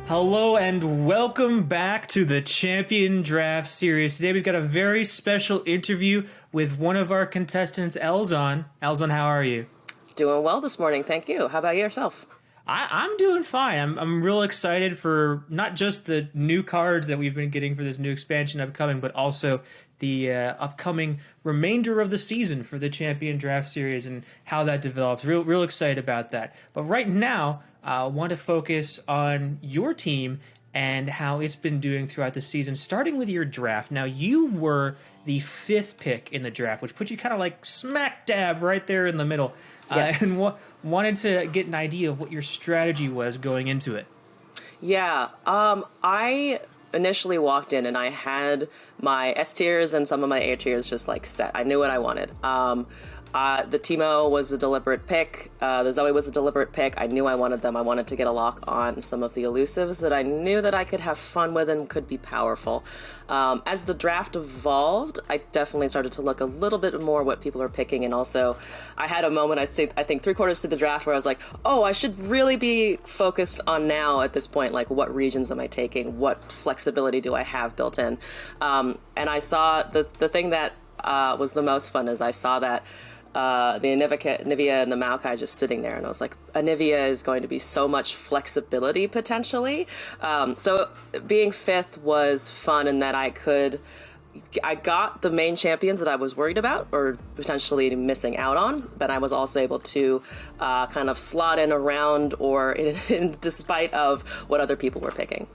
Hello and welcome back to the Champion Draft Series. Today we've got a very special interview with one of our contestants, Ellzawn. Ellzawn, how are you? Doing well this morning, thank you. How about yourself? I'm doing fine. I'm real excited for not just the new cards that we've been getting for this new expansion upcoming, but also the upcoming remainder of the season for the Champion Draft Series and how that develops. Real excited about that. But right now, I want to focus on your team and how it's been doing throughout the season, starting with your draft. Now, you were the 5th pick in the draft, which put you kind of like smack dab right there in the middle. Yes. And wanted to get an idea of what your strategy was going into it. Yeah, I initially walked in and I had my S tiers and some of my A tiers just like set. I knew what I wanted. The Teemo was a deliberate pick. The Zoe was a deliberate pick. I knew I wanted them. I wanted to get a lock on some of the elusives that I knew that I could have fun with and could be powerful. As the draft evolved, I definitely started to look a little bit more what people are picking, and also I had a moment, I think 3/4 through the draft, where I was like, oh, I should really be focused on now at this point, like what regions am I taking? What flexibility do I have built in? And I saw the thing that was the most fun is I saw that the Anivia and the Maokai just sitting there, and I was like, Anivia is going to be so much flexibility potentially. So being 5th was fun in that I got the main champions that I was worried about or potentially missing out on, but I was also able to kind of slot in around or in despite of what other people were picking.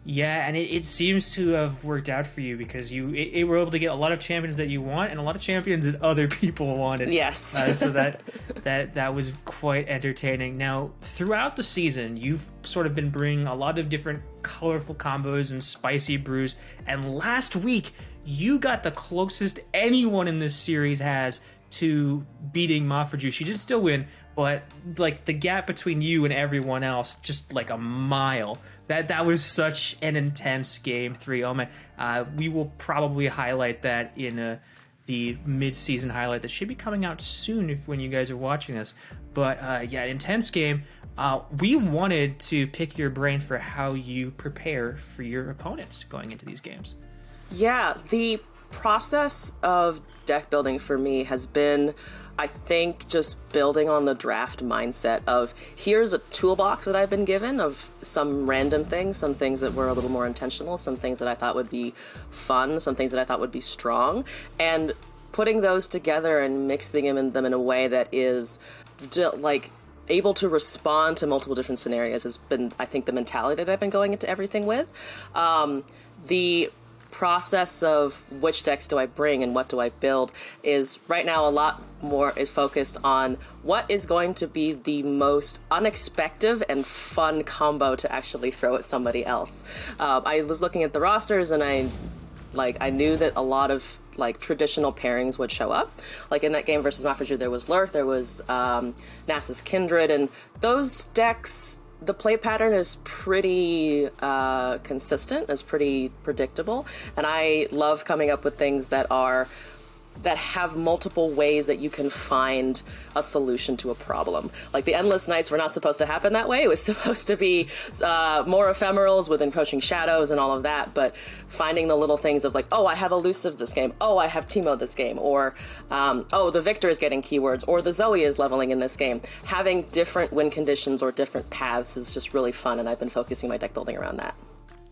Yeah, and it seems to have worked out for you because you were able to get a lot of champions that you want and a lot of champions that other people wanted. Yes. So that was quite entertaining. Now, throughout the season, you've sort of been bringing a lot of different colorful combos and spicy brews. And last week, you got the closest anyone in this series has to beating Mafraju. She did still win, but like the gap between you and everyone else, just like a mile. That was such an intense game 3. Oh man, we will probably highlight that in the mid-season highlight that should be coming out soon when you guys are watching this. But yeah, intense game. We wanted to pick your brain for how you prepare for your opponents going into these games. Yeah, the process of deck building for me has been, I think, just building on the draft mindset of here's a toolbox that I've been given of some random things, some things that were a little more intentional, some things that I thought would be fun, some things that I thought would be strong, and putting those together and mixing them in a way that is like able to respond to multiple different scenarios has been, I think, the mentality that I've been going into everything with. The process of which decks do I bring and what do I build is right now a lot more is focused on what is going to be the most unexpected and fun combo to actually throw at somebody else. I was looking at the rosters and I knew that a lot of like traditional pairings would show up. Like in that game versus Mafraju, there was Lurk, there was Nasus Kindred, and those decks, the play pattern is pretty consistent, it's pretty predictable, and I love coming up with things that have multiple ways that you can find a solution to a problem. Like the Endless Nights were not supposed to happen that way. It was supposed to be more ephemerals with encroaching shadows and all of that, but finding the little things of like, oh, I have elusive this game, oh, I have Teemo this game, or oh, the Victor is getting keywords, or the Zoe is leveling in this game. Having different win conditions or different paths is just really fun, and I've been focusing my deck building around that.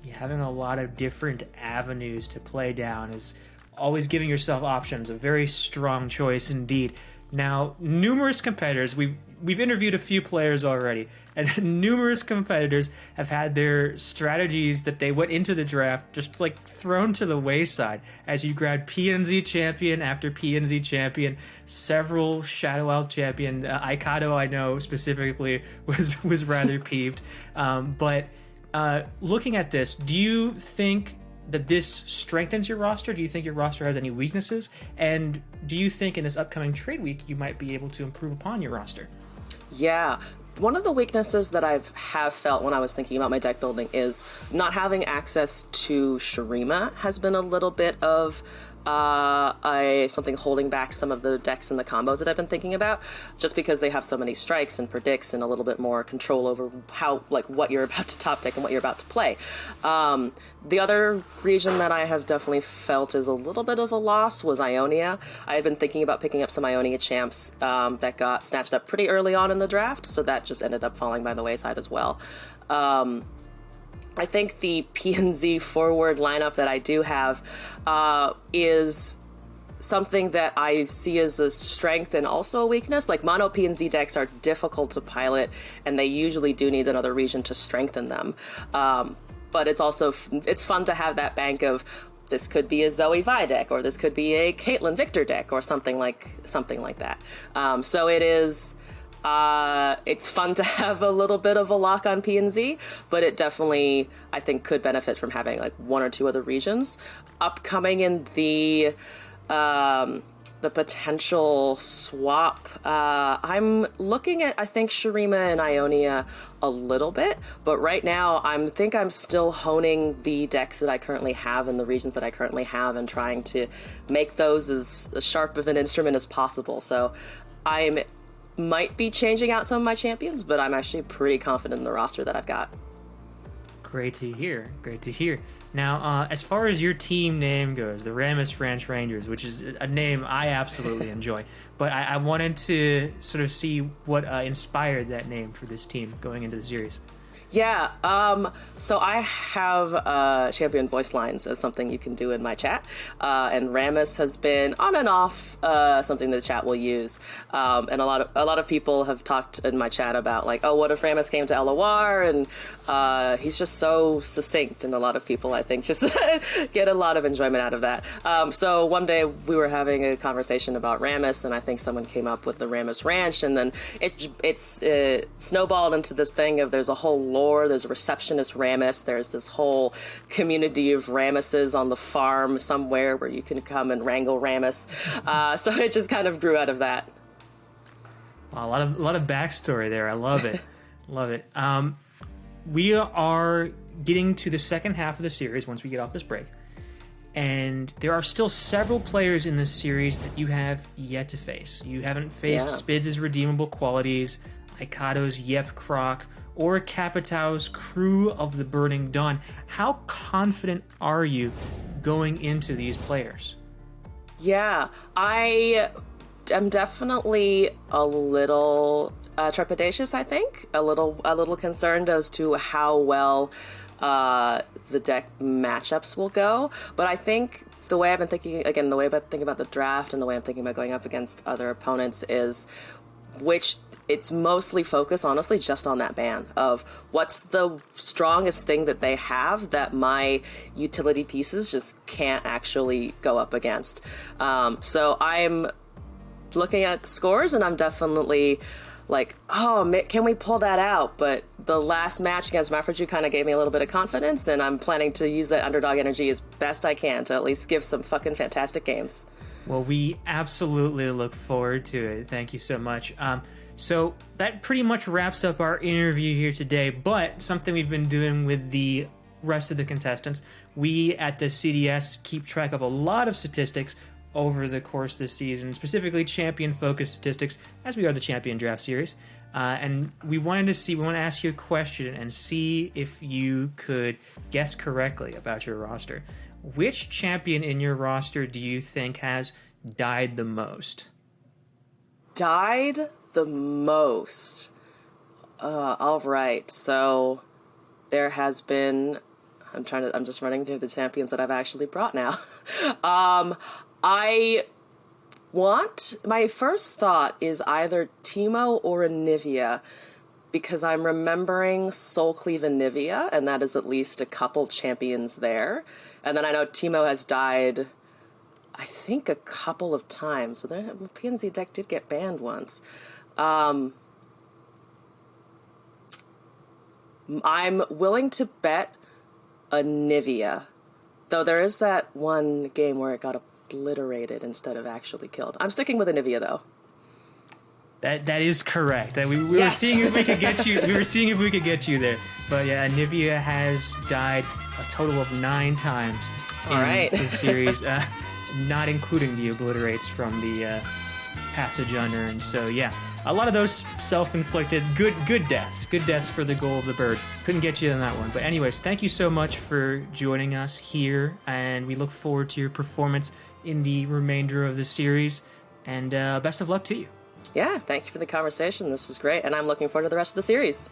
Yeah, having a lot of different avenues to play down is always giving yourself options, a very strong choice indeed. Now, numerous competitors, we've interviewed a few players already, and numerous competitors have had their strategies that they went into the draft just like thrown to the wayside as you grabbed PNZ champion after PNZ champion, several Shadow Elf champion. Aikado, I know specifically, was rather peeved. But looking at this, do you think that this strengthens your roster? Do you think your roster has any weaknesses? And do you think in this upcoming trade week you might be able to improve upon your roster? Yeah. One of the weaknesses that I have felt when I was thinking about my deck building is not having access to Shurima has been a little bit of something holding back some of the decks and the combos that I've been thinking about, just because they have so many strikes and predicts and a little bit more control over how, like, what you're about to top deck and what you're about to play. The other region that I have definitely felt is a little bit of a loss was Ionia. I had been thinking about picking up some Ionia champs that got snatched up pretty early on in the draft, so that just ended up falling by the wayside as well. I think the PNZ forward lineup that I do have is something that I see as a strength and also a weakness. Like, mono PNZ decks are difficult to pilot, and they usually do need another region to strengthen them. But it's also it's fun to have that bank of, this could be a Zoe Vi deck, or this could be a Caitlyn Victor deck, or something like that. So it is. It's fun to have a little bit of a lock on PNZ, but it definitely, I think, could benefit from having like one or two other regions. Upcoming in the potential swap, I'm looking at, I think, Shurima and Ionia a little bit, but right now I'm still honing the decks that I currently have and the regions that I currently have and trying to make those as sharp of an instrument as possible. So I might be changing out some of my champions, but I'm actually pretty confident in the roster that I've got. Great to hear. Great to hear. Now, as far as your team name goes, the Rammus Ranch Rangers, which is a name I absolutely enjoy, but I wanted to sort of see what inspired that name for this team going into the series. Yeah, so I have champion voice lines as something you can do in my chat, and Rammus has been on and off something the chat will use, and a lot of people have talked in my chat about, like, oh, what if Rammus came to LOR, and he's just so succinct, and a lot of people, I think, just get a lot of enjoyment out of that. So one day we were having a conversation about Rammus, and I think someone came up with the Rammus Ranch, and then it's snowballed into this thing of, there's a whole there's a receptionist Rammus, there's this whole community of Rammuses on the farm somewhere where you can come and wrangle Rammus. So it just kind of grew out of that. Wow, a lot of backstory there. I love it. Love it. We are getting to the second half of the series once we get off this break. And there are still several players in this series that you have yet to face. You haven't faced Spids' redeemable qualities, Aikado's Yep Croc, or Capitau's Crew of the Burning Dawn. How confident are you going into these players? Yeah, I am definitely a little trepidatious, I think. A little concerned as to how well the deck matchups will go. But I think the way I've been thinking, again, the way I've been thinking about the draft and the way I'm thinking about going up against other opponents is it's mostly focused, honestly, just on that ban of what's the strongest thing that they have that my utility pieces just can't actually go up against. So I'm looking at the scores, and I'm definitely like, oh, can we pull that out? But the last match against Mafraju kind of gave me a little bit of confidence, and I'm planning to use that underdog energy as best I can to at least give some fucking fantastic games. Well, we absolutely look forward to it. Thank you so much. So that pretty much wraps up our interview here today, but something we've been doing with the rest of the contestants, we at the CDS keep track of a lot of statistics over the course of the season, specifically champion-focused statistics, as we are the Champion Draft Series. And we want to ask you a question and see if you could guess correctly about your roster. Which champion in your roster do you think has died the most? Died the most? All right. So there has been. I'm just running through the champions that I've actually brought now. My first thought is either Teemo or Anivia, because I'm remembering Soulcleave Anivia, and that is at least a couple champions there. And then I know Teemo has died, I think, a couple of times. So the PNZ deck did get banned once. I'm willing to bet Anivia, though there is that one game where it got obliterated instead of actually killed. I'm sticking with Anivia, though. That is correct. We were seeing if we could get you. We were seeing if we could get you there. But yeah, Anivia has died a total of 9 times in the series. not including the obliterates from the passage unearned. So yeah, a lot of those self-inflicted, good deaths for the goal of the bird. Couldn't get you on that one. But anyways, thank you so much for joining us here, and we look forward to your performance in the remainder of the series, and best of luck to you. Yeah, thank you for the conversation. This was great, and I'm looking forward to the rest of the series.